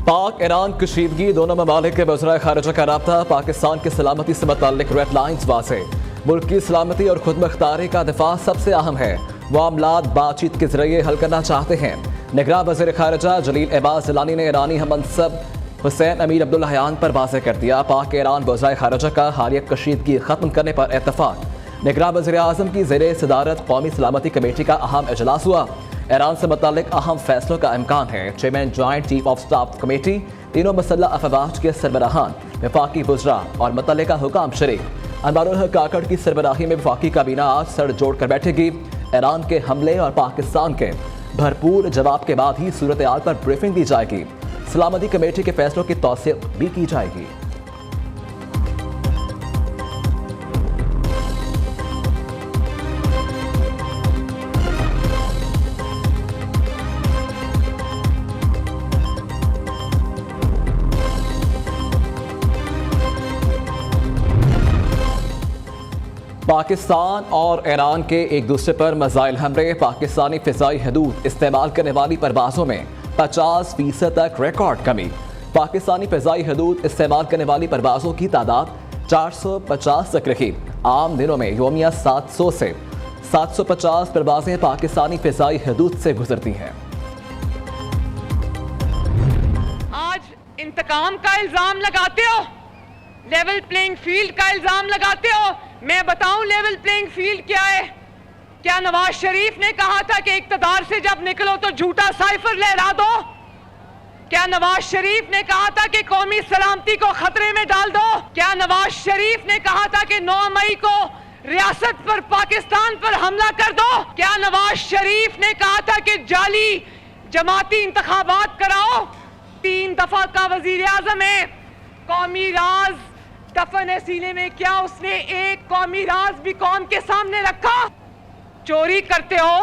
पाक ईरान कशीदगी, दोनों ममालिक के वज़राए ख़ारिजा का रब्ता, पाकिस्तान की सलामती से मुताल्लिक रेड लाइन्स वाज़ेह। मुल्क की सलामती और खुद मुख्तारी का दिफा सबसे अहम है। मामलात बातचीत के जरिए हल करना चाहते हैं। निगरान वज़ीर ख़ारिजा जलील अब्बास जिलानी ने ईरानी हममनसब हुसैन अमीर अब्दुल्लाहियान पर वाज़ेह कर दिया, पाक ईरान वज़राए ख़ारिजा का हालिया कशीदगी ख़त्म करने पर इत्तफ़ाक़। निगरान वज़ीर आज़म की ज़ेरे सदारत कौमी सलामती कमेटी का अहम इजलास हुआ। ईरान से मुताल्लिक अहम फैसलों का इम्कान है। Chairman joint chief of staff committee, तीनों मुसल्लह अफवाज के सरबराहान, वफाकी वज़रा और मुतल्लिका हुकाम शरीक। अनवारुल हक काकड़ की सरबराही में वफाकी काबीना आज सर जोड़ कर बैठेगी। ईरान के हमले और पाकिस्तान के भरपूर जवाब के बाद ही सूरत हाल पर ब्रीफिंग दी जाएगी। सलामती कमेटी के फैसलों की तौसीक़ भी की जाएगी। पाकिस्तान और ईरान के एक दूसरे पर मिसाइल हमले। पाकिस्तानी फ़िज़ाई हदूद इस्तेमाल करने वाली परवाज़ों में 50% तक रिकॉर्ड कमी। पाकिस्तानी फ़िज़ाई हदूद इस्तेमाल करने वाली परवाज़ों की तादाद 450 तक रही। आम दिनों में योमिया 700 से 750 परवाज़ें पाकिस्तानी फ़िज़ाई हदूद से गुजरती हैं। आज इंतकाम का इल्ज़ाम लगाते हो, लेवल प्लेइंग फील्ड का इल्ज़ाम लगाते हो। मैं बताऊं लेवल प्लेइंग फील्ड क्या है? क्या नवाज शरीफ ने कहा था कि इक़्तिदार से जब निकलो तो झूठा साइफर लहरा दो? क्या नवाज शरीफ ने कहा था कि कौमी सलामती को खतरे में डाल दो? क्या नवाज शरीफ ने कहा था कि 9 मई को रियासत पर, पाकिस्तान पर हमला कर दो? क्या नवाज शरीफ ने कहा था कि जाली जमाती इंतखाबात कराओ? 3 दफा का वजीर आजम है। कौमी राज दफन है सीने में, क्या उसने एक कौमी राज भी कौम के सामने रखा? चोरी करते हो,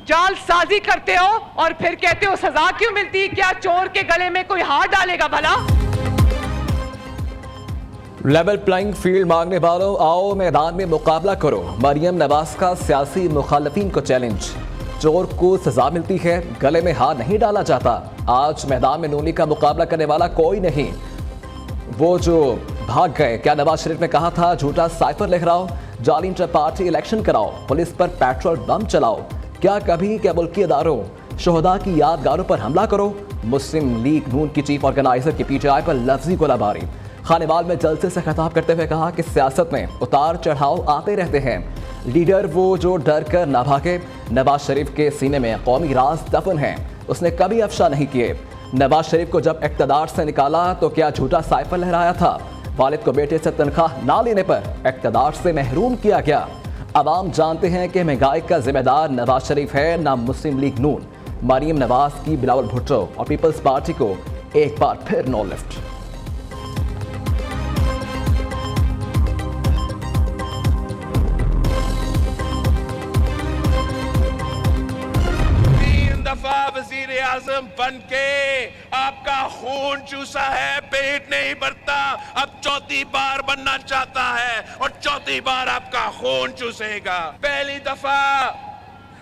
जालसाजी करते हो और फिर कहते हो सजा क्यों मिलती? क्या चोर के गले में कोई हाथ डालेगा भला? लेवल प्लेइंग फील्ड मांगने वालों, आओ मैदान में मुकाबला करो। मरियम नवाज का सियासी मुखालफिन को चैलेंज। चोर को सजा मिलती है, गले में हाथ नहीं डाला जाता। आज मैदान में नूनी का मुकाबला करने वाला कोई नहीं, वो जो भाग गए। क्या नवाज शरीफ ने कहा था झूठा साइफर लहराओ, जाली इंटर पार्टी इलेक्शन कराओ, पुलिस पर पेट्रोल बम चलाओ? क्या कभी क्या मुल्की इदारों, शोहदा की यादगारों पर हमला करो? मुस्लिम लीग नून की चीफ ऑर्गेनाइजर की पीटीआई पर लफ्जी गोलाबारी। खानेवाल में जलसे से खिताब करते हुए कहा कि सियासत में उतार चढ़ाव आते रहते हैं, लीडर वो जो डर कर ना भागे। नवाज शरीफ के सीने में कौमी राज दफन है, उसने कभी अफशा नहीं किए। नवाज शरीफ को जब इक़्तिदार से निकाला तो क्या झूठा साइफर लहराया था? वालिद को बेटे से तनख्वाह ना लेने पर इक़्तिदार से महरूम किया गया। अवाम जानते हैं कि महंगाई का जिम्मेदार नवाज शरीफ है, ना मुस्लिम लीग नून। मरियम नवाज की बिलावल भुट्टो और पीपल्स पार्टी को एक बार फिर नो लिफ्ट। वजीर आजम बन के आपका खून चूसा है, पेट नहीं भरता। अब 4थी बार बनना चाहता है और 4थी बार आपका खून चूसेगा। पहली दफा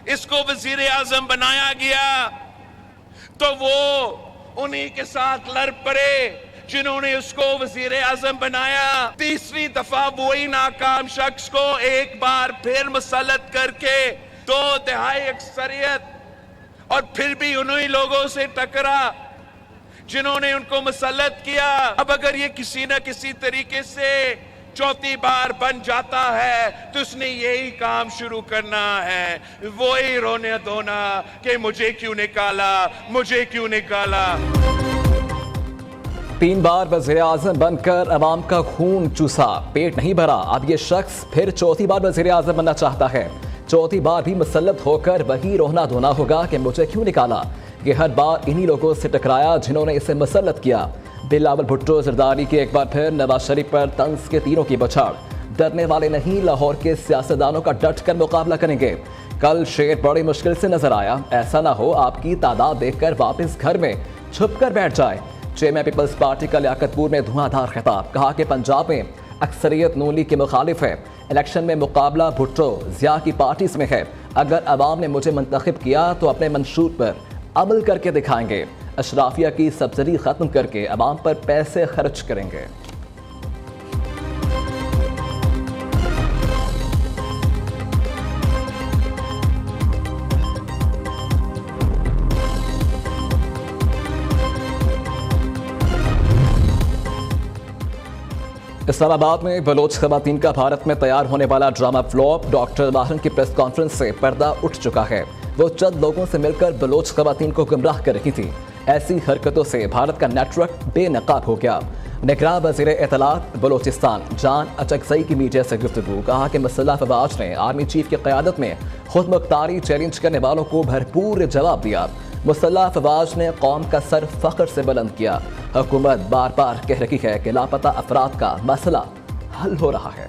इसको वजीर आजम बनाया गया तो वो उन्हीं के साथ लड़ पड़े जिन्होंने उसको वजीर आजम बनाया। तीसरी दफा वही नाकाम शख्स को एक बार फिर मुसल्लत करके 2 तिहाई अक्सरियत, और फिर भी उन्हीं लोगों से टकरा जिन्होंने उनको मुसल्लत किया। अब अगर ये किसी न किसी तरीके से 4थी बार बन जाता है तो उसने यही काम शुरू करना है, वही रोने धोना कि मुझे क्यों निकाला, मुझे क्यों निकाला। 3 बार वज़ीर आज़म बनकर अवाम का खून चूसा, पेट नहीं भरा। अब ये शख्स फिर 4थी बार वज़ीर आज़म बनना चाहता है। 4थी बार भी मुसल्लत होकर वही रोना धोना होगा कि मुझे क्यों निकाला। ये हर बार इन्हीं लोगों से टकराया जिन्होंने इसे मुसल्लत किया। बिलावल भुट्टो जरदारी की एक बार फिर नवाज शरीफ पर तंज के तीरों की बछाड़। डरने वाले नहीं, लाहौर के सियासतदानों का डट कर मुकाबला करेंगे। कल शेर बड़ी मुश्किल से नजर आया, ऐसा ना हो आपकी तादाद देखकर वापस घर में छुप कर बैठ जाए। चेयरमैन पीपल्स पार्टी का लियाकतपुर में धुआंधार खिताब, कहा कि पंजाब में अक्सरियत नून लीग के मुखालिफ है। इलेक्शन में मुकाबला भुट्टो ज़िया की पार्टीज में है। अगर अवाम ने मुझे मुंतखब किया तो अपने मंशूर पर अमल करके दिखाएंगे। अशराफिया की सब्सिडी खत्म करके अवाम पर पैसे खर्च करेंगे। इस्लामाबाद में बलोच खवातीन का भारत में तैयार होने वाला ड्रामा फ्लॉप। डॉक्टर माहरन की प्रेस कॉन्फ्रेंस से पर्दा उठ चुका है। वो चंद लोगों से मिलकर बलोच खवातीन को गुमराह कर रही थी। ऐसी हरकतों से भारत का नेटवर्क बेनकाब हो गया। निगरान वज़ीर इत्तलात बलोचिस्तान जान अचकज़ई की मीडिया से गुफ्तगू। कहा कि मुसल्लह अफवाज ने आर्मी चीफ की क़यादत में खुद मुख्तारी चैलेंज करने वालों को भरपूर जवाब दिया। मुसल्लह अफवाज ने कौम का सर फख्र से बुलंद किया। हुकूमत बार बार कह रही है कि लापता अफराद का मसला हल हो रहा है।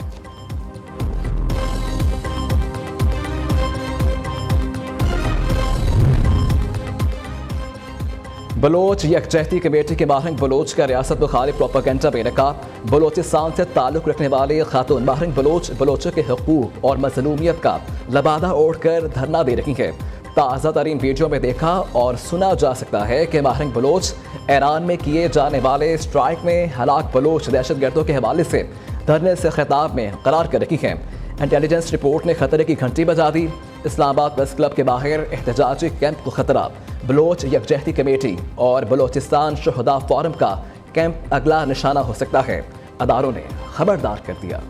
बलोच यकजहती कमेटी के माहरंग बलोच का रियासत मुखालिफ प्रोपेगेंडा बेनकाब। बलोचिस्तान से ताल्लुक़ रखने वाले खातून माहरंग बलोच बलोचों के हकूक़ और मज़लूमियत का लबादा ओढ़कर धरना दे रही है। ताज़ा तरीन वीडियो में देखा और सुना जा सकता है कि माहरंग बलोच ईरान में किए जाने वाले स्ट्राइक में हलाक बलोच दहशतगर्दों के हवाले से धरने से खिताब में करार कर रही है। इंटेलिजेंस रिपोर्ट ने खतरे की घंटी बजा दी। इस्लामाबाद प्रेस क्लब के बाहर एहतजाजी कैंप को खतरा। बलोच यकजहती कमेटी और बलोचिस्तान शुहदा फोरम का कैंप अगला निशाना हो सकता है। अदारों ने खबरदार कर दिया।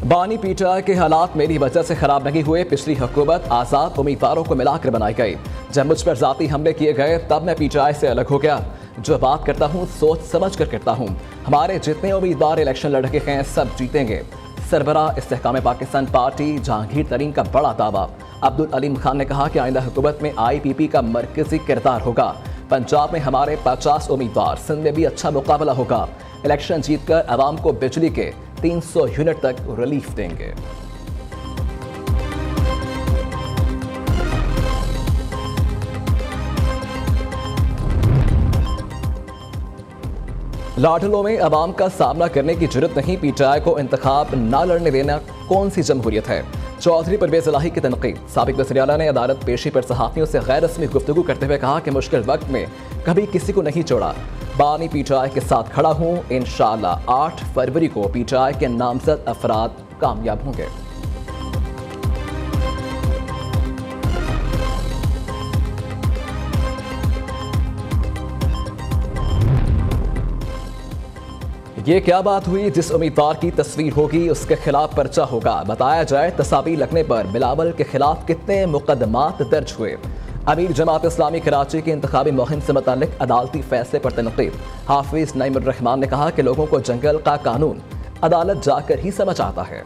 बानी पीटीआई के हालात मेरी वजह से खराब नहीं हुए। पिछली हुकूमत आज़ाद उम्मीदवारों को मिलाकर बनाई गई। जब मुझ पर जाती हमले किए गए तब मैं पीटीआई से अलग हो गया। जो बात करता हूँ सोच समझ कर करता हूँ। हमारे जितने उम्मीदवार इलेक्शन लड़ रहे हैं सब जीतेंगे। सरबराह इस्तेहकाम पाकिस्तान पार्टी जहांगीर तरीन का बड़ा दावा। अब्दुल अलीम खान ने कहा कि आइंदा हुकूमत में IPP का मरकजी किरदार होगा। पंजाब में हमारे 50 उम्मीदवार, सिंध में भी अच्छा मुकाबला होगा। इलेक्शन जीतकर आवाम को बिजली के 300 यूनिट तक रिलीफ देंगे। लाडलों में अवाम का सामना करने की जरूरत नहीं। पीटीआई को इंतखाब ना लड़ने देना कौन सी जमहूरियत है। चौधरी परवेज इलाही की तनकीद। साबिक वज़ीर आला ने अदालत पेशी पर सहाफ़ियों से गैर रस्मी गुफ्तगू करते हुए कहा कि मुश्किल वक्त में कभी किसी को नहीं छोड़ा। बानी पीटीआई के साथ खड़ा हूँ। इंशाअल्लाह 8 फरवरी को पीटीआई के नामजद अफराद कामयाब होंगे। ये क्या बात हुई? जिस उम्मीदवार की तस्वीर होगी उसके खिलाफ पर्चा होगा। बताया जाए तस्वीर लगने पर बिलावल के खिलाफ कितने मुकदमात दर्ज हुए। अमीर जमात इस्लामी कराची की इंतखाबी मुहिम से मुताल्लिक अदालती फैसले पर तनकीद। हाफिज नईमुर रहमान ने कहा कि लोगों को जंगल का कानून अदालत जाकर ही समझ आता है।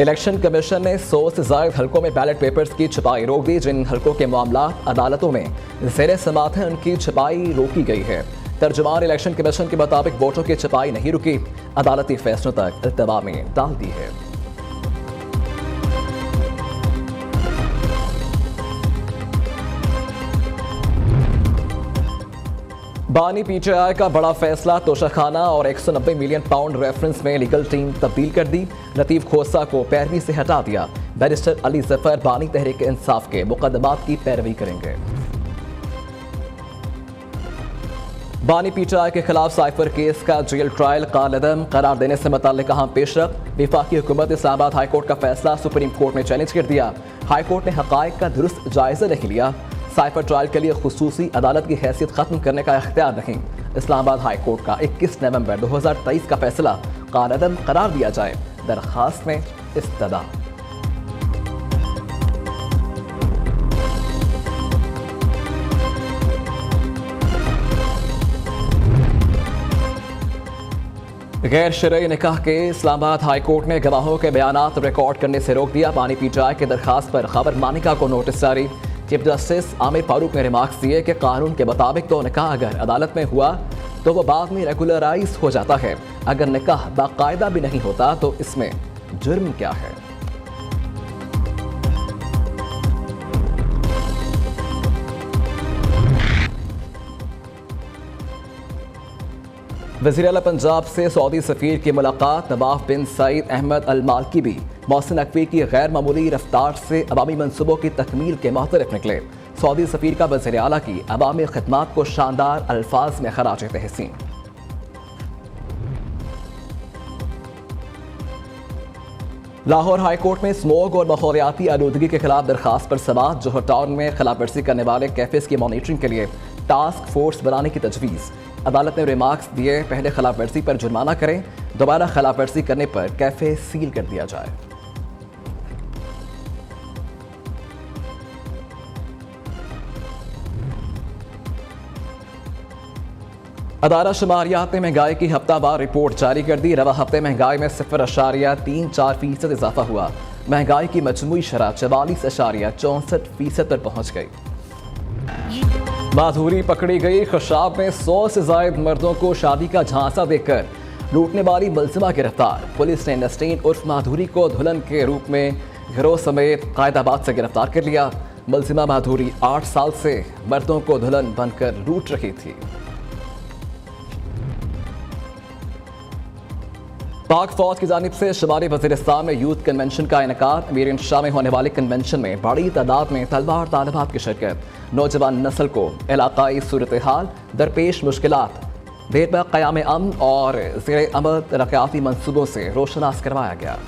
इलेक्शन कमीशन ने 100 से ज्यादा हलकों में बैलेट पेपर्स की छपाई रोक दी। जिन हलकों के मामला अदालतों में ज़ेरे समाअत हैं उनकी छपाई रोकी गई है। तर्जुमान इलेक्शन कमीशन के मुताबिक वोटों की छपाई नहीं रुकी। अदालती फैसलों तक इत्तबा में डाल दी है। बानी पीटीआई का बड़ा फैसला। तोशाखाना और 190 मिलियन पाउंड रेफरेंस में लीगल टीम तब्दील कर दी। लतीफ खोसा को पैरवी से हटा दिया। बैरिस्टर अली जफर बानी तहरीक इंसाफ के मुकदमात की पैरवी करेंगे। बानी पीटीआई के खिलाफ साइफर केस का जेल ट्रायल कालअदम करार देने से मुताल्लिक अहम पेशरफ। वफाकी हुकूमत इस्लामाबाद हाई कोर्ट का फैसला सुप्रीम कोर्ट में चैलेंज कर दिया। हाई कोर्ट ने हकायक का दुरुस्त जायजा नहीं लिया। साइफर ट्रायल के लिए खुसूसी अदालत की हैसियत खत्म करने का इख्तियार नहीं। इस्लामाबाद हाई कोर्ट का 21 नवंबर 2023 का फैसला कालअदम करार दिया जाए। दरखास्त में इस्तदा। गैर शरई निकाह के इस्लामाबाद हाई कोर्ट ने गवाहों के बयानात रिकॉर्ड करने से रोक दिया। बानी पीटीआई के दरखास्त पर खबर मानिका को नोटिस जारी। चीफ जस्टिस आमिर फारूक ने रिमार्क्स दिए कि कानून के मुताबिक तो निकाह अगर अदालत में हुआ तो वो बाद में रेगुलराइज हो जाता है। अगर निकाह बाकायदा भी नहीं होता तो इसमें जुर्म क्या है। वज़ीर आला पंजाब से सऊदी सफ़ीर की मुलाकात। नवाफ बिन सईद अहमद अल मालकी भी मोहसिन नकवी की गैर मामूली रफ्तार से अवामी मनसूबों की तकमील के मुतरफ निकले। सऊदी सफ़ीर का वज़ीर आला की अवामी खिदमात को शानदार अल्फाज में खराज तहसीन। लाहौर हाई कोर्ट में स्मोग और माहौलियाती आलूदगी के खिलाफ दरखास्त पर समाअत। जोहर टाउन में खिलाफ वर्जी करने वाले कैफेज की मॉनिटरिंग के लिए टास्क फोर्स बनाने की तजवीज़। अदालत ने रिमार्क्स दिए, पहले खिलाफ वर्जी पर जुर्माना करें, दोबारा खिलाफ वर्जी करने पर कैफे सील कर दिया जाए। अदारा शुमारियात ने महंगाई की हफ्तावार रिपोर्ट जारी कर दी। रवा हफ्ते महंगाई में 0.34% इजाफा हुआ। महंगाई की मजमूई शरह 44.64% पर पहुंच गई। माधुरी पकड़ी गई। खशाब में 100 से ज्यादा मर्दों को शादी का झांसा देकर लूटने वाली मुलजिमा गिरफ्तार। पुलिस ने नस्रीन उर्फ माधुरी को दुल्हन के रूप में गिरोह समेत कायदाबाद से गिरफ्तार कर लिया। मुलजिमा माधुरी 8 साल से मर्दों को दुल्हन बनकर लूट रही थी। पाक फौज की जानिब से शुमारी वज़ीरिस्तान में यूथ कन्वेंशन का इनेकाद। मीर शाह में होने वाले कन्वेंशन में बड़ी तादाद में तलबा और तालिबात की शिरकत। नौजवान नस्ल को इलाकाई सूरत हाल, दरपेश मुश्किलात, बेरबा क़याम अमन और ज़ेर अमल तरक्याती मनसूबों से रोशनास करवाया गया।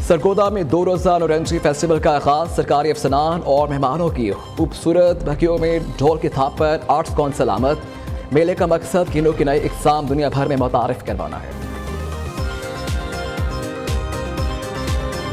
सरगोदा में 2 रोज़ा नौरंगी फेस्टिवल का आगाज। सरकारी अफसरान और मेहमानों की खूबसूरत भकियों में ढोल की थाप पर आर्ट्स कौंसिल आमद। मेले का मकसद किनों की नई इक़साम दुनिया भर में मुतारिफ करवाना है।